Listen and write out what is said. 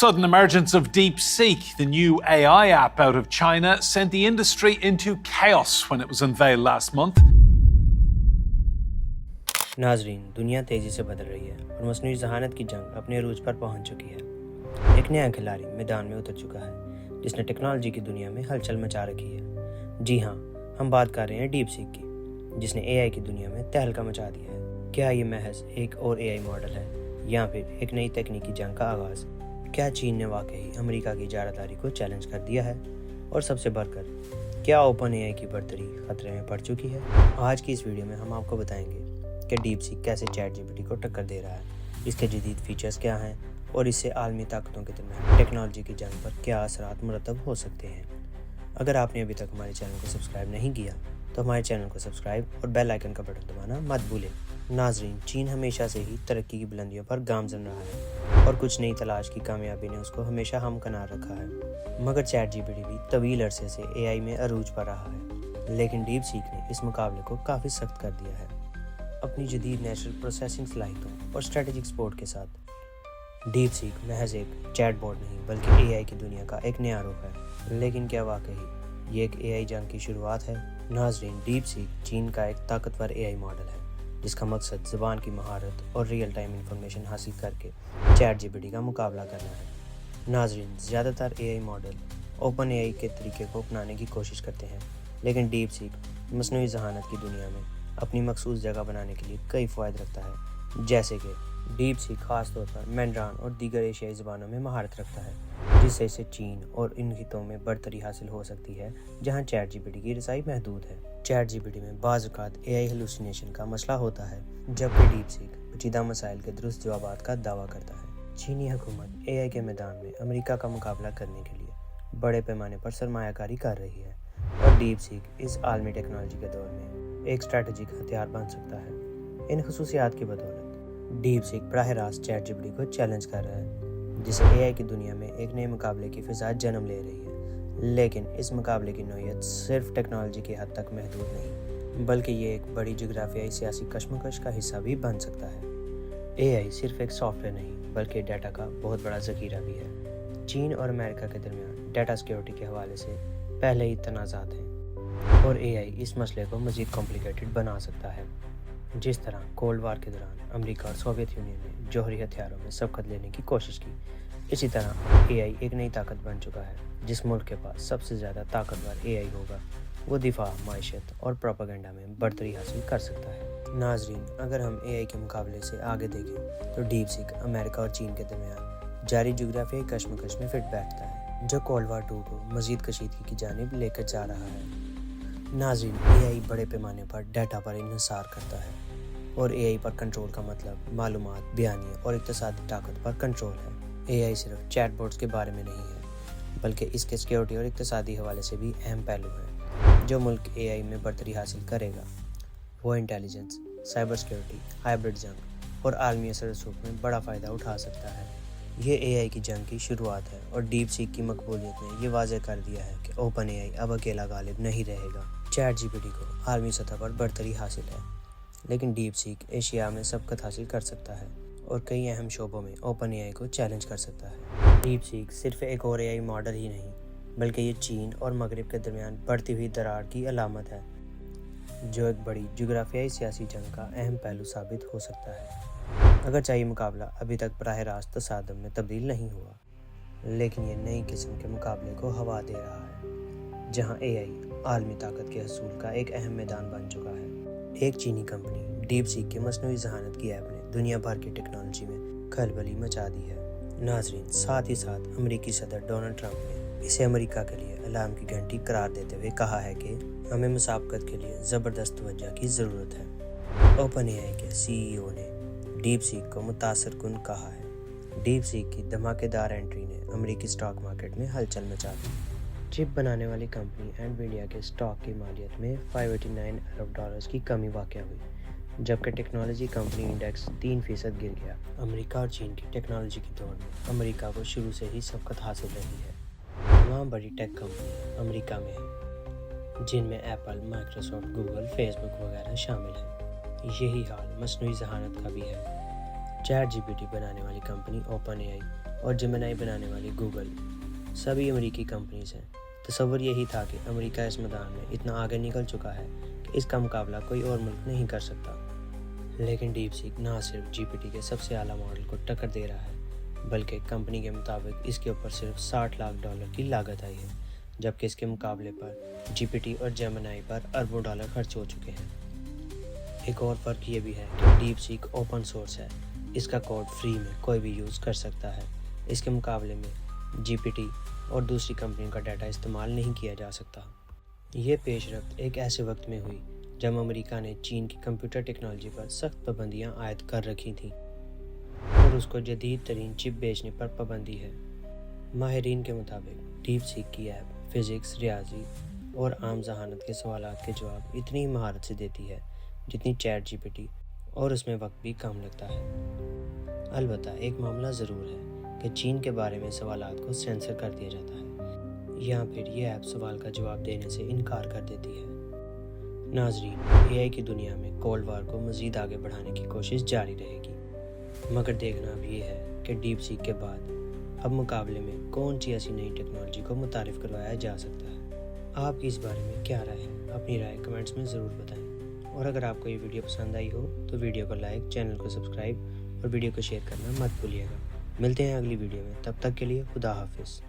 sudden emergence of DeepSeek, the new AI app out of China, sent the industry into chaos when it was unveiled last month. नाजरीन, दुनिया तेज़ी से बदल रही है और मस्नूई ज़हानत की जंग अपने अरूज पर पहुंच चुकी है। एक नया खिलाड़ी मैदान में उतर चुका है जिसने टेक्नोलॉजी की दुनिया में हलचल मचा रखी है। जी हाँ, हम बात कर रहे हैं डीप सीक की, जिसने एआई की दुनिया में तहलका मचा दिया है। क्या ये महज एक और एआई मॉडल है या फिर एक नई तकनीकी जंग का आगाज़? क्या चीन ने वाकई अमेरिका की इजारादारी को चैलेंज कर दिया है? और सबसे बढ़कर, क्या ओपन एआई की बढ़तरी खतरे में पड़ चुकी है? आज की इस वीडियो में हम आपको बताएंगे कि डीप सीक कैसे चैट जीपीटी को टक्कर दे रहा है, इसके जदीद फीचर्स क्या हैं और इससे आलमी ताकतों के दरमियान टेक्नोलॉजी की जंग पर क्या असरात मुरतब हो सकते हैं। अगर आपने अभी तक हमारे चैनल को सब्सक्राइब नहीं किया तो हमारे चैनल को सब्सक्राइब और बेल आइकन का बटन दबाना मत भूलें। नाजरीन, चीन हमेशा से ही तरक्की की बुलंदियों पर गामजन रहा है और कुछ नई तलाश की कामयाबी ने उसको हमेशा हमकनार रखा है। मगर चैट जीपीटी भी तवील अरसे से एआई में अरूज पर रहा है, लेकिन डीप सीक ने इस मुकाबले को काफ़ी सख्त कर दिया है। अपनी जदीद नेचुरल प्रोसेसिंग सलाहियतों और स्ट्रेटेजिक सपोर्ट के साथ डीप सीक महज एक चैटबॉट नहीं बल्कि एआई की दुनिया का एक नया रूप है। लेकिन क्या वाकई ये एक एआई जंग की शुरुआत है? नाजरीन, डीप सीक चीन का एक ताकतवर एआई मॉडल है जिसका मकसद ज़बान की महारत और रियल टाइम इंफॉर्मेशन हासिल करके चैट जीपीटी का मुकाबला करना है। नाजरीन, ज़्यादातर एआई मॉडल ओपन एआई के तरीके को अपनाने की कोशिश करते हैं, लेकिन डीप सीक मसनूई ज़हानत की दुनिया में अपनी मखसूस जगह बनाने के लिए कई फ़ायदे रखता है। जैसे कि डीप सीक ख़ास तौर पर मैंड्रान और दीगर एशियाई ज़बानों में महारत रखता है, जिससे इसे चीन और इन खितों में बढ़तरी हासिल हो सकती है जहां चैट जीपीटी की रसाई महदूद है। चैट जीपीटी में बाज़ औक़ात एआई हेलुसिनेशन का मसला होता है, जबकि डीप सीक पेचीदा मसाइल के दुरुस्त जवाबात का दावा करता है। चीनी हुकूमत एआई के मैदान में अमेरिका का मुकाबला करने के लिए बड़े पैमाने पर सरमायाकारी कर रही है और डीप सीक इस आलमी टेक्नोलॉजी के दौर में एक स्ट्रैटेजिक हथियार बन सकता है। इन खसूसियात की बदौलत डीप सीक बराह रास्त चैट जीपीटी को चैलेंज कर रहा है, जिसे एआई की दुनिया में एक नए मुकाबले की फ़िज़ा जन्म ले रही है। लेकिन इस मुकाबले की नौयत सिर्फ टेक्नोलॉजी की हद तक महदूद नहीं, बल्कि ये एक बड़ी जोग्राफियाई सियासी कशमकश का हिस्सा भी बन सकता है। एआई सिर्फ एक सॉफ्टवेयर नहीं बल्कि डाटा का बहुत बड़ा ज़ख़ीरा भी है। चीन और अमेरिका के दरमियान डाटा सिक्योरिटी के हवाले से पहले ही तनाज़ात हैं और एआई इस मसले को मज़ीद कॉम्प्लिकेटेड बना सकता है। जिस तरह कोल्ड वार के दौरान अमेरिका और सोवियत यूनियन ने जौहरी हथियारों में सबकत लेने की कोशिश की, इसी तरह एआई एक नई ताकत बन चुका है। जिस मुल्क के पास सबसे ज़्यादा ताकतवर एआई होगा वो दिफा, माइशत और प्रोपेगेंडा में बढ़तरी हासिल कर सकता है। नाजरीन, अगर हम एआई के मुकाबले से आगे देखें तो डीप सीक अमेरिका और चीन के दरमियान जारी जोग्राफियाई कशमकश में फिट बैठता है, जो कोल्ड वार 2 को मज़ीद कशीदगी की जानिब लेकर जा रहा है। नाज़रीन, एआई बड़े पैमाने पर डाटा पर इन्हिसार करता है और एआई पर कंट्रोल का मतलब मालूमात, बयानिया और इक़्तिसादी ताकत पर कंट्रोल है। एआई सिर्फ चैटबॉट्स के बारे में नहीं है, बल्कि इसके सिक्योरिटी और इक़्तिसादी हवाले से भी अहम पहलू है। जो मुल्क एआई में बढ़तरी हासिल करेगा वो इंटेलिजेंस, साइबर सिक्योरिटी, हाइब्रिड जंग और आलमी असर रसूख में बड़ा फ़ायदा उठा सकता है। ये एआई की जंग की शुरुआत है और डीप सीक की मकबूलियत ने ये वाज़ेह कर दिया है कि ओपन एआई अब अकेला गालिब नहीं रहेगा। चैट जीपीटी को आलमी सतह पर बढ़तरी हासिल है, लेकिन डीप सीक एशिया में सबकत हासिल कर सकता है और कई अहम शोबों में ओपन एआई को चैलेंज कर सकता है। डीप सीक सिर्फ एक और एआई मॉडल ही नहीं, बल्कि ये चीन और मगरिब के दरमियान बढ़ती हुई दरार की अलामत है, जो एक बड़ी जोग्राफियाई सियासी जंग का अहम पहलू साबित हो सकता है। अगर चाहिए मुकाबला अभी तक बराह रास्त तसादम में तब्दील नहीं हुआ, लेकिन ये नई किस्म के मुकाबले को हवा दे रहा है, जहाँ एआई आलमी ताकत के हसूल का एक अहम मैदान बन चुका है। एक चीनी कंपनी डीप सीक के मसनूई ज़हानत की ऐप ने दुनिया भर की टेक्नोलॉजी में खलबली मचा दी है। नाजरीन, साथ ही साथ अमेरिकी सदर डोनाल्ड ट्रंप ने इसे अमेरिका के लिए अलार्म की घंटी करार देते हुए कहा है कि हमें मुसाबकत के लिए ज़बरदस्त तवज्जो की ज़रूरत है। ओपन एआई के सीईओ ने डीप सीक को मुतासर कुन कहा है। डीप सीक की धमाकेदार एंट्री ने अमेरिकी स्टॉक मार्केट में हलचल मचा दी। चिप बनाने वाली कंपनी एनवीडिया के स्टॉक की मालियत में 589 अरब डॉलर्स की कमी वाक़या हुई, जबकि टेक्नोलॉजी कंपनी इंडेक्स 3% गिर गया। अमेरिका और चीन की टेक्नोलॉजी की दौड़ में अमेरिका को शुरू से ही सबकत हासिल रही है। तमाम बड़ी टेक कंपनी अमेरिका में हैं, जिनमें एप्पल, माइक्रोसॉफ्ट, गूगल, फेसबुक वगैरह शामिल हैं। यही हाल मसनूई ज़हानत का भी है। चैट जीपीटी बनाने वाली कंपनी ओपन एआई اور جیمنائی بنانے والی گوگل سبھی امریکی کمپنیز ہیں۔ تصور یہی تھا کہ امریکہ اس میدان میں اتنا آگے نکل چکا ہے کہ اس کا مقابلہ کوئی اور ملک نہیں کر سکتا۔ لیکن ڈیپ سیک نہ صرف جی پی ٹی کے سب سے اعلیٰ ماڈل کو ٹکر دے رہا ہے، بلکہ کمپنی کے مطابق اس کے اوپر صرف $60 لاکھ کی لاگت آئی ہے، جبکہ اس کے مقابلے پر جی پی ٹی اور جیمنائی پر اربوں ڈالر خرچ ہو چکے ہیں۔ ایک اور فرق یہ بھی ہے کہ ڈیپ سیک اوپن سورس ہے، اس کا کوڈ فری میں کوئی بھی یوز کر سکتا ہے۔ اس کے مقابلے میں جی پی ٹی اور دوسری کمپنیوں کا ڈیٹا استعمال نہیں کیا جا سکتا۔ یہ پیش رفت ایک ایسے وقت میں ہوئی جب امریکہ نے چین کی کمپیوٹر ٹیکنالوجی پر سخت پابندیاں عائد کر رکھی تھیں اور اس کو جدید ترین چپ بیچنے پر پابندی ہے۔ ماہرین کے مطابق ڈیپ سیک کی ایپ فزکس، ریاضی اور عام ذہانت کے سوالات کے جواب اتنی مہارت سے دیتی ہے جتنی چیٹ جی پی ٹی، اور اس میں وقت بھی کم لگتا ہے۔ البتہ ایک معاملہ ضرور ہے کہ چین کے بارے میں سوالات کو سینسر کر دیا جاتا ہے، یا پھر یہ ایپ سوال کا جواب دینے سے انکار کر دیتی ہے۔ ناظرین، اے آئی کی دنیا میں کولڈ وار کو مزید آگے بڑھانے کی کوشش جاری رہے گی، مگر دیکھنا اب یہ ہے کہ ڈیپ سیک کے بعد اب مقابلے میں کون سی ایسی نئی ٹیکنالوجی کو متعارف کروایا جا سکتا ہے۔ آپ کی اس بارے میں کیا رائے ہے؟ اپنی رائے کمنٹس میں ضرور بتائیں، اور اگر آپ کو یہ ویڈیو پسند آئی ہو تو ویڈیو کو لائک، چینل کو سبسکرائب اور ویڈیو کو شیئر کرنا مت بھولیے گا۔ ملتے ہیں اگلی ویڈیو میں، تب تک کے لیے خدا حافظ۔